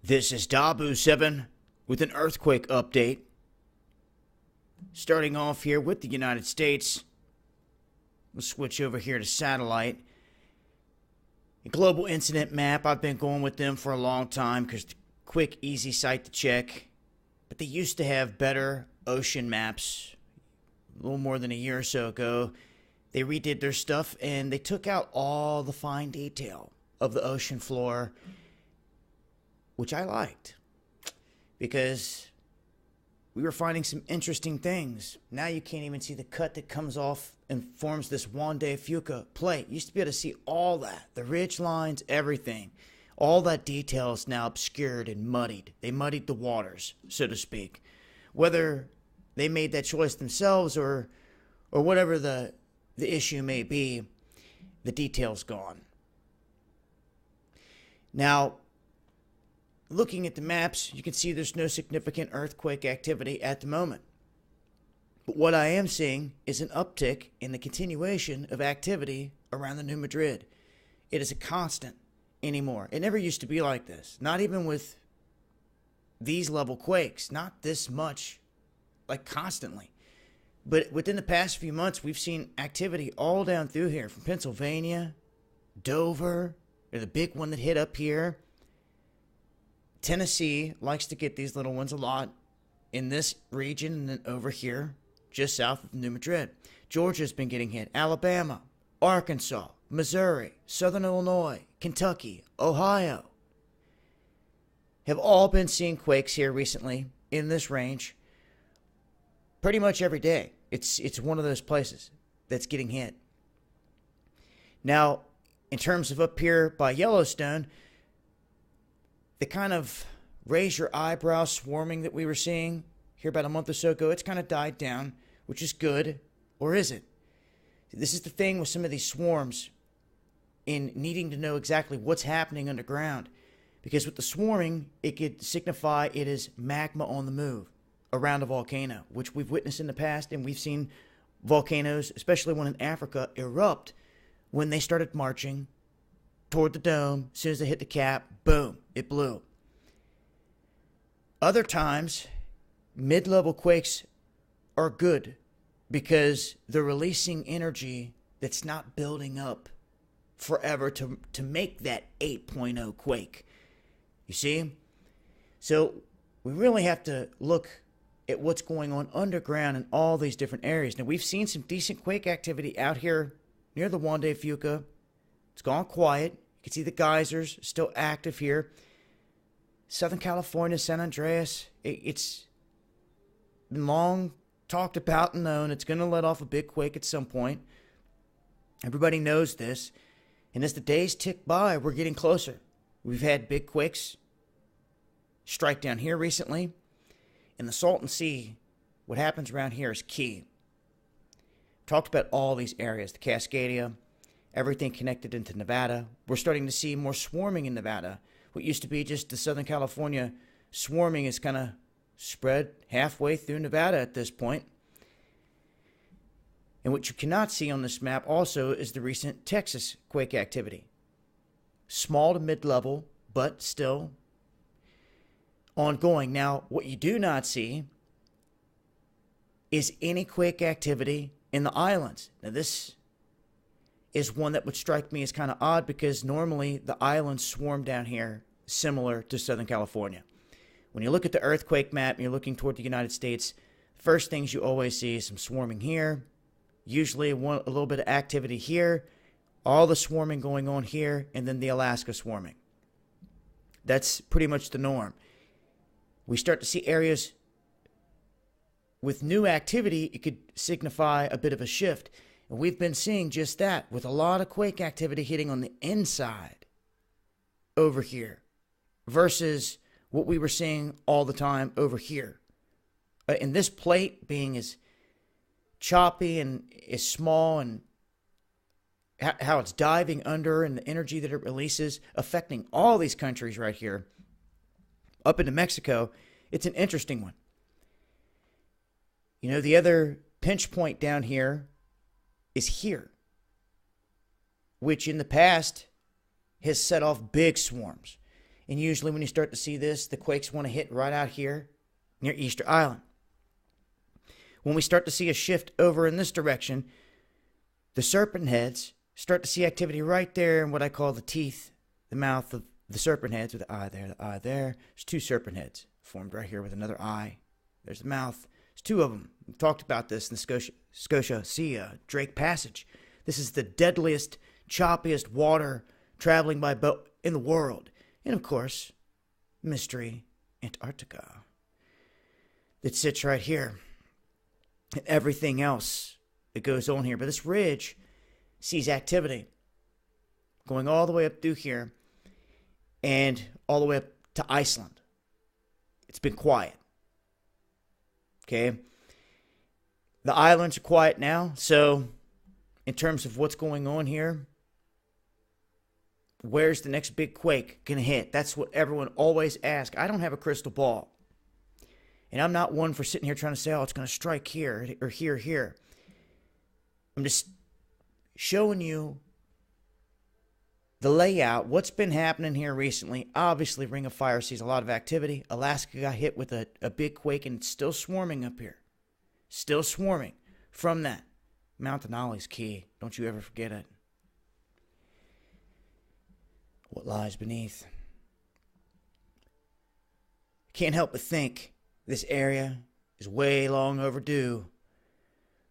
This is Dabu7 with an earthquake update. Starting off here with the United States. We'll switch over here to satellite. A global incident map. I've been going with them for a long time because it's a quick, easy site to check. But they used to have better ocean maps a little more than a year or so ago. They redid their stuff and they took out all the fine detail of the ocean floor, which I liked because we were finding some interesting things. Now you can't even see the cut that comes off and forms this Juan de Fuca plate. You used to be able to see all that, the ridge lines, everything. All that detail is now obscured and muddied. They muddied the waters, so to speak. Whether they made that choice themselves or whatever the issue may be, the detail's gone. Now, looking at the maps, you can see there's no significant earthquake activity at the moment. But what I am seeing is an uptick in the continuation of activity around the New Madrid. It is a constant anymore. It never used to be like this. Not even with these level quakes. Not this much, like constantly. But within the past few months, we've seen activity all down through here, from Pennsylvania, Dover, or the big one that hit up here. Tennessee likes to get these little ones a lot in this region and then over here, just south of New Madrid. Georgia's been getting hit. Alabama, Arkansas, Missouri, Southern Illinois, Kentucky, Ohio have all been seeing quakes here recently in this range pretty much every day. It's one of those places that's getting hit. Now, in terms of up here by Yellowstone, the kind of raise your eyebrow swarming that we were seeing here about a month or so ago, it's kind of died down, which is good, or is it? This is the thing with some of these swarms in needing to know exactly what's happening underground. Because with the swarming, it could signify it is magma on the move around a volcano, which we've witnessed in the past, and we've seen volcanoes, especially one in Africa, erupt when they started marching toward the dome. As soon as they hit the cap, boom, it blew. Other times, mid-level quakes are good because they're releasing energy that's not building up forever to make that 8.0 quake. You see? So we really have to look at what's going on underground in all these different areas. Now, we've seen some decent quake activity out here near the Juan de Fuca. It's gone quiet. You can see the geysers still active here. Southern California, San Andreas, it's been long talked about and known. It's going to let off a big quake at some point. Everybody knows this. And as the days tick by, we're getting closer. We've had big quakes strike down here recently. In the Salton Sea, what happens around here is key. Talked about all these areas, the Cascadia, everything connected into Nevada. We're starting to see more swarming in Nevada. What used to be just the Southern California swarming is kind of spread halfway through Nevada at this point. And what you cannot see on this map also is the recent Texas quake activity. Small to mid-level, but still ongoing. Now, what you do not see is any quake activity in the islands. Now, this is one that would strike me as kind of odd because normally the islands swarm down here similar to Southern California. When you look at the earthquake map and you're looking toward the United States, first things you always see is some swarming here, usually a little bit of activity here, all the swarming going on here, and then the Alaska swarming. That's pretty much the norm. We start to see areas with new activity, it could signify a bit of a shift. And we've been seeing just that with a lot of quake activity hitting on the inside over here versus what we were seeing all the time over here. And this plate being as choppy and as small and how it's diving under and the energy that it releases affecting all these countries right here up into Mexico, it's an interesting one. You know, the other pinch point down here is here, which in the past has set off big swarms. And usually when you start to see this, the quakes want to hit right out here near Easter Island. When we start to see a shift over in this direction, the serpent heads start to see activity right there in what I call the teeth, the mouth of the serpent heads, with the eye there, the eye there. There's two serpent heads formed right here with another eye. There's the mouth. There's two of them. We talked about this in the Scotia Sea, Drake Passage. This is the deadliest, choppiest water traveling by boat in the world. And of course, Mystery Antarctica that sits right here. And everything else that goes on here. But this ridge sees activity going all the way up through here and all the way up to Iceland. It's been quiet. Okay? The islands are quiet now, so in terms of what's going on here, where's the next big quake going to hit? That's what everyone always asks. I don't have a crystal ball. And I'm not one for sitting here trying to say, oh, it's going to strike here or here. I'm just showing you the layout, what's been happening here recently. Obviously, Ring of Fire sees a lot of activity. Alaska got hit with a big quake, and it's still swarming up here. Still swarming from that. Mount Denali's key. Don't you ever forget it. What lies beneath. Can't help but think this area is way long overdue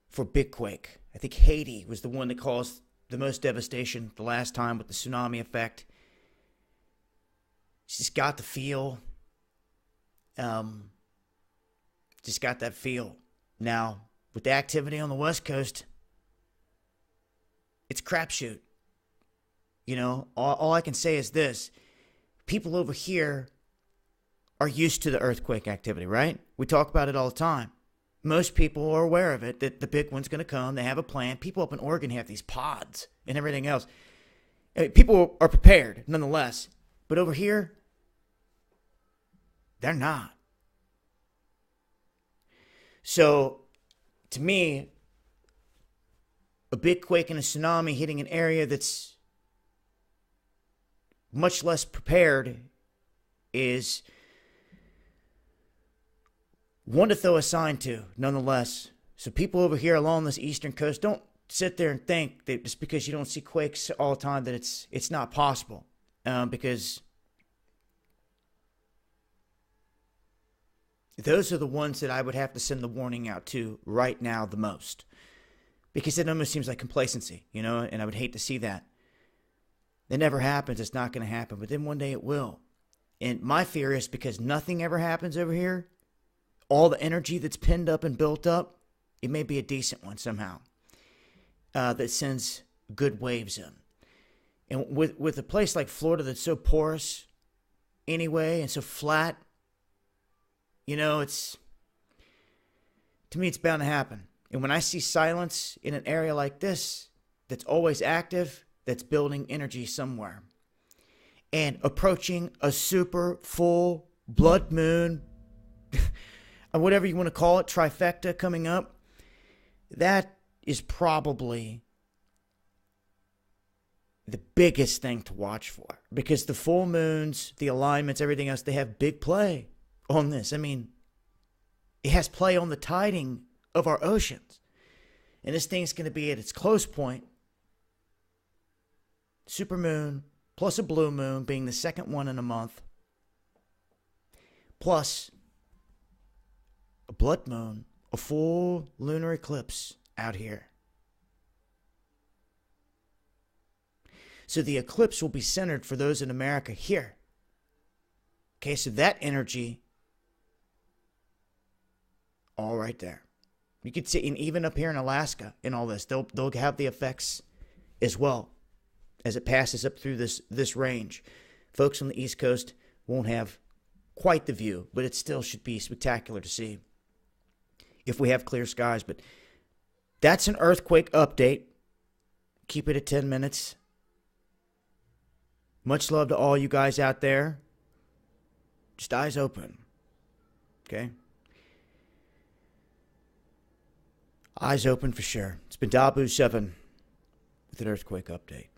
for big quake. I think Haiti was the one that caused the most devastation the last time with the tsunami effect. It's just got the feel. Just got that feel. Now, with the activity on the West Coast, it's crapshoot. You know, all I can say is this. People over here are used to the earthquake activity, right? We talk about it all the time. Most people are aware of it, that the big one's going to come. They have a plan. People up in Oregon have these pods and everything else. I mean, people are prepared, nonetheless. But over here, they're not. So, to me, a big quake and a tsunami hitting an area that's much less prepared is one to throw a sign to, nonetheless. So people over here along this eastern coast, don't sit there and think that just because you don't see quakes all the time that it's not possible. Because those are the ones that I would have to send the warning out to right now the most. Because it almost seems like complacency, you know, and I would hate to see that. It never happens, it's not going to happen, but then one day it will. And my fear is because nothing ever happens over here, all the energy that's pinned up and built up, it may be a decent one somehow that sends good waves in. And with a place like Florida that's so porous anyway and so flat, you know, to me, it's bound to happen. And when I see silence in an area like this that's always active, that's building energy somewhere and approaching a super full blood moon, or whatever you want to call it, trifecta coming up, that is probably the biggest thing to watch for. Because the full moons, the alignments, everything else, they have big play on this. I mean, it has play on the tiding of our oceans. And this thing's going to be at its close point. Supermoon plus a blue moon being the second one in a month. Plus a blood moon, a full lunar eclipse out here. So the eclipse will be centered for those in America here. Okay, so that energy, all right there. You could see, and even up here in Alaska and all this, they'll have the effects as well as it passes up through this range. Folks on the East Coast won't have quite the view, but it still should be spectacular to see if we have clear skies. But that's an earthquake update. Keep it at 10 minutes. Much love to all you guys out there. Just eyes open. Okay? Eyes open for sure. It's been Dabu7 with an earthquake update.